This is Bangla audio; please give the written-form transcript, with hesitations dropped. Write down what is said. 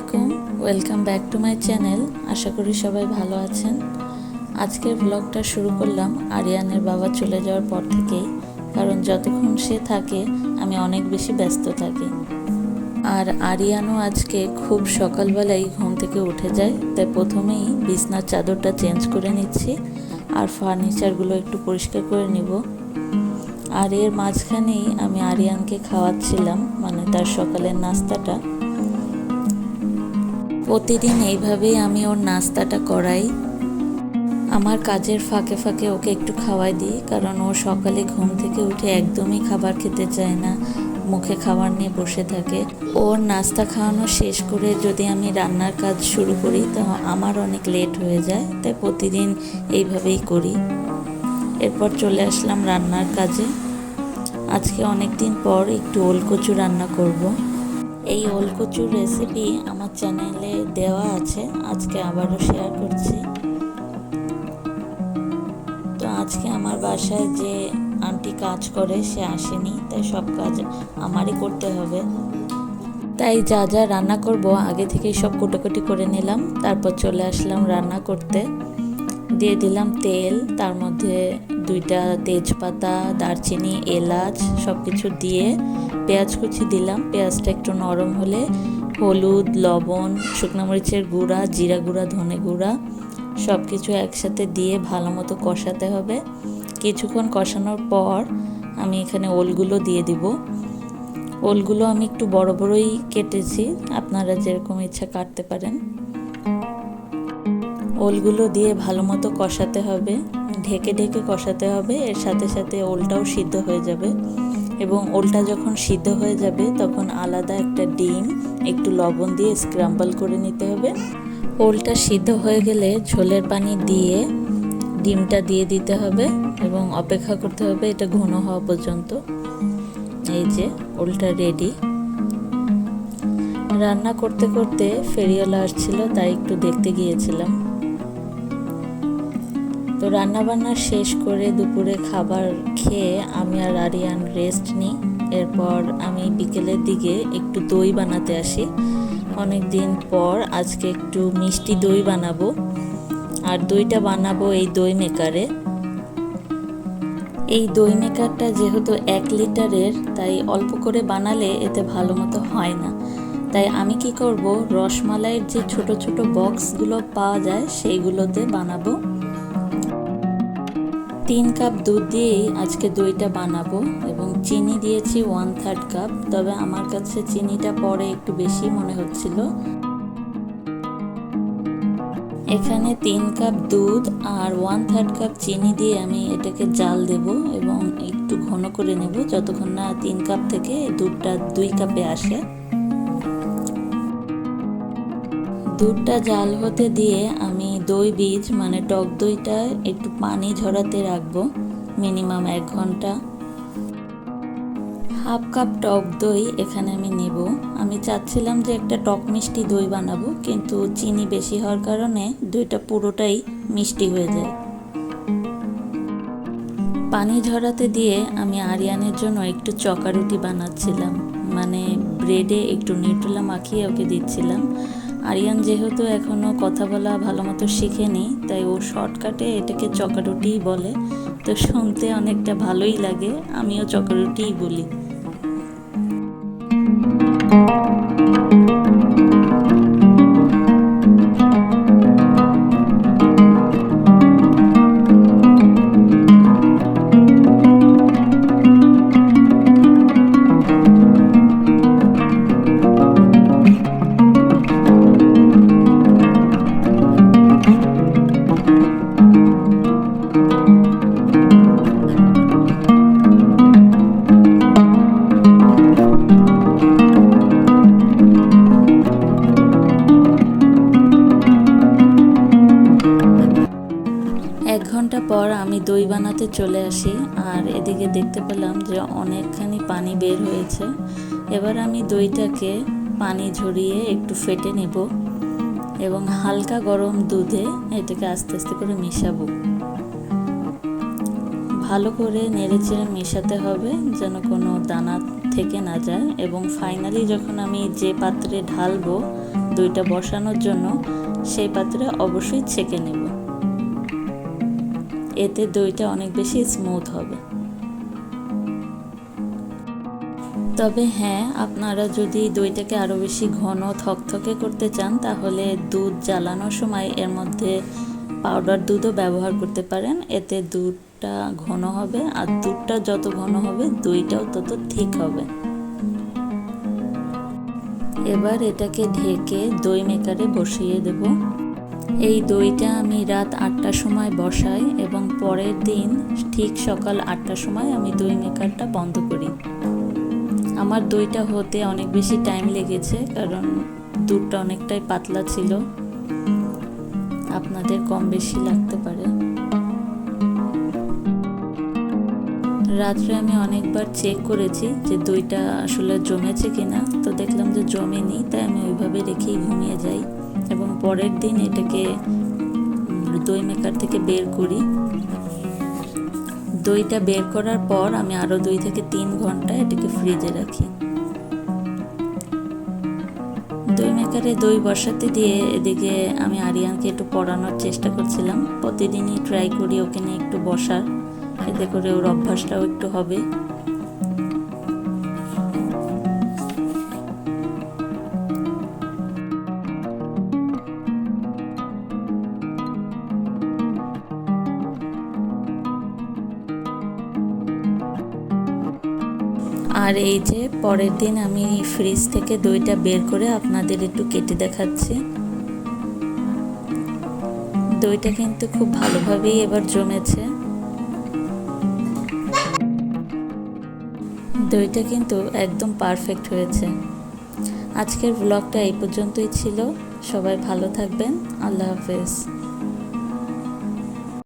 আলাইকুম, welcome back to my channel. আশা করি সবাই ভালো আছেন। আজকের ব্লগটা শুরু করলাম আরিয়ানের বাবা চলে যাওয়ার পর থেকেই, কারণ যতক্ষণ সে থাকে আমি অনেক বেশি ব্যস্ত থাকি। আর আরিয়ানও আজকে খুব সকালবেলাই ঘুম থেকে উঠে যায়, তাই প্রথমেই বিছনার চাদরটা চেঞ্জ করে নিচ্ছি আর ফার্নিচারগুলো একটু পরিষ্কার করে নিব। আর এর মাঝখানেই আমি আরিয়ানকে খাওয়াচ্ছিলাম, মানে তার সকালের নাস্তাটা। প্রতিদিন এইভাবেই আমি ওর নাস্তাটা করাই। আমার কাজের ফাঁকে ফাঁকে ওকে একটু খাওয়াই দিই, কারণ ও সকালে ঘুম থেকে উঠে একদমই খাবার খেতে চায় না, মুখে খাবার নিয়ে বসে থাকে। ওর নাস্তা খাওয়ানো শেষ করে যদি আমি রান্নার কাজ শুরু করি তো আমার অনেক লেট হয়ে যায়, তাই প্রতিদিন এইভাবেই করি। এরপর চলে আসলাম রান্নার কাজে। আজকে অনেক দিন পর একটু ওলকচু রান্না করব। এই ওলকচুর রেসিপি আমার চ্যানেলে দেওয়া আছে, আজকে আবারও শেয়ার করছি। তো আজকে আমার বাসায় যে আন্টি কাজ করে সে আসেনি, তাই সব কাজ আমারই করতে হবে। তাই যা যা রান্না করব আগে থেকেই সব কুটোকুটি করে নিলাম, তারপর চলে আসলাম রান্না করতে। দিয়ে দিলাম তেল, তার মধ্যে 2টা তেজপাতা, দারচিনি, এলাচ সব কিছু দিয়ে পেঁয়াজ কুচি দিলাম। পেঁয়াজটা একটু নরম হলে হলুদ, লবণ, শুকনো মরিচের গুঁড়া, জিরা গুঁড়া, ধনে গুঁড়া সব কিছু একসাথে দিয়ে ভালো মতো কষাতে হবে। কিছুক্ষণ কষানোর পর আমি এখানে ওলগুলো দিয়ে দিব। ওলগুলো আমি একটু বড় বড়ই কেটেছি, আপনারা যেরকম ইচ্ছা কাটতে পারেন। ওলগুলো দিয়ে ভালো মতো কষাতে হবে, ঢেকে ঢেকে কষাতে হবে। এর সাথে সাথে ওলটাও সিদ্ধ হয়ে যাবে, এবং ওলটা যখন সিদ্ধ হয়ে যাবে তখন আলাদা একটা ডিম একটু লবণ দিয়ে স্ক্রাম্বল করে নিতে হবে। ওলটা সিদ্ধ হয়ে গেলে ঝোলের পানি দিয়ে ডিমটা দিয়ে দিতে হবে এবং অপেক্ষা করতে হবে এটা ঘন হওয়া পর্যন্ত। এই যে ওলটা রেডি। রান্না করতে করতে ফেরিওয়ালা আসছিল, তাই একটু দেখতে গিয়েছিলাম। তো রান্নাবান্না শেষ করে দুপুরে খাবার খেয়ে আমি আর আরিয়ান রেস্ট নিই। এরপর আমি বিকেলের দিকে একটু দই বানাতে আসি। অনেক দিন পর আজকে একটু মিষ্টি দই বানাবো, আর দইটা বানাবো এই দই মেকারে। এই দই মেকারটা যেহেতু 1 লিটারের, তাই অল্প করে বানালে এতে ভালো মতো হয় না। তাই আমি কি করব, রসমালাইয়ের যে ছোট ছোট বক্সগুলো পাওয়া যায় সেইগুলোতে বানাবো। 3 কাপ দুধ দিয়েই আজকে দইটা বানাবো, এবং চিনি দিয়েছি 1/3 কাপ। তবে আমার কাছে চিনিটা পরে একটু বেশি মনে হচ্ছিল। এখানে 3 কাপ দুধ আর 1/3 কাপ চিনি দিয়ে আমি এটাকে জাল দেব এবং একটু ঘন করে নেব, যতক্ষণ না 3 কাপ থেকে দুধটা 2 কাপে আসে। দুধটা জাল হতে দিয়ে আমি দই বীজ মানে টক দইটা একটু পানি ঝরাতে রাখবো মিনিমাম 1 ঘন্টা। 1/2 কাপ টক দই এখানে আমি নেব। আমি চাচ্ছিলাম যে একটা টক মিষ্টি দই বানাবো, কিন্তু চিনি বেশি হওয়ার কারণে দইটা পুরোটাই মিষ্টি হয়ে যায়। পানি ঝরাতে দিয়ে আমি আরিয়ানের জন্য একটু চকা রুটি বানাচ্ছিলাম, মানে ব্রেডে একটু নিউট্রেলা মাখিয়ে ওকে দিচ্ছিলাম। আরিয়ান যেহেতু এখনও কথা বলা ভালো মতো শিখেনি, তাই ও শর্টকাটে এটাকে চকা রুটিই বলে। তো শুনতে অনেকটা ভালোই লাগে, আমিও চকা রুটিই বলি। ঘন্টা পর আমি দই বানাতে চলে আসি, আর এদিকে দেখতে পেলাম যে অনেকখানি পানি বের হয়েছে। এবার আমি দইটাকে পানি ঝরিয়ে একটু ফেটে নেব এবং হালকা গরম দুধে এটাকে আস্তে আস্তে করে মেশাবো। ভালো করে নেড়েচেড়ে মেশাতে হবে যেন কোনো দানা থেকে না যায়। এবং ফাইনালি যখন আমি যে পাত্রে ঢালবো দইটা বসানোর জন্য সেই পাত্রে অবশ্যই ছেঁকে নেব। এতে দইটা অনেক বেশি স্মুথ হবে। তবে হ্যাঁ, আপনারা যদি দইটাকে আরও বেশি ঘন থকথকে করতে চান তাহলে দুধ জ্বালানোর সময় এর মধ্যে পাউডার দুধও ব্যবহার করতে পারেন। এতে দুধটা ঘন হবে, আর দুধটা যত ঘন হবে দইটাও তত ঠিক হবে। এবার এটাকে ঢেকে দই মেকারে বসিয়ে দেব। এই দইটা আমি রাত 8টার সময় বসাই এবং পরের দিন ঠিক সকাল 8টার সময় আমি দই মেকারটা বন্ধ করি। আমার দইটা হতে অনেক বেশি টাইম লেগেছে, কারণ দুধটা অনেকটাই পাতলা ছিল। আপনাদের কম বেশি লাগতে পারে। রাত্রে আমি অনেকবার চেক করেছি যে দইটা আসলে জমেছে কিনা, তো দেখলাম যে জমেনি, তাই আমি ওইভাবে রেখেই ঘুমিয়ে যাই এবং পরের দিন এটাকে দই মেকার থেকে বের করি। দইটা বের করার পর আমি আরও 2 থেকে 3 ঘন্টা এটাকে ফ্রিজে রাখি। দই মেকারে দই বসাতে দিয়ে এদিকে আমি আরিয়ানকে একটু পড়ানোর চেষ্টা করছিলাম। প্রতিদিনই ট্রাই করি ওকে নিয়ে একটু বসার, এতে করে ওর অভ্যাসটাও একটু হবে। আর এই যে পরের দিন আমি ফ্রিজ থেকে দইটা বের করে আপনাদের একটু কেটে দেখাচ্ছি। দইটা কিন্তু খুব ভালোভাবেই এবার জমেছে। দইটা কিন্তু একদম পারফেক্ট হয়েছে। আজকের ব্লগটা এই পর্যন্তই ছিল। সবাই ভালো থাকবেন। আল্লাহ হাফেজ।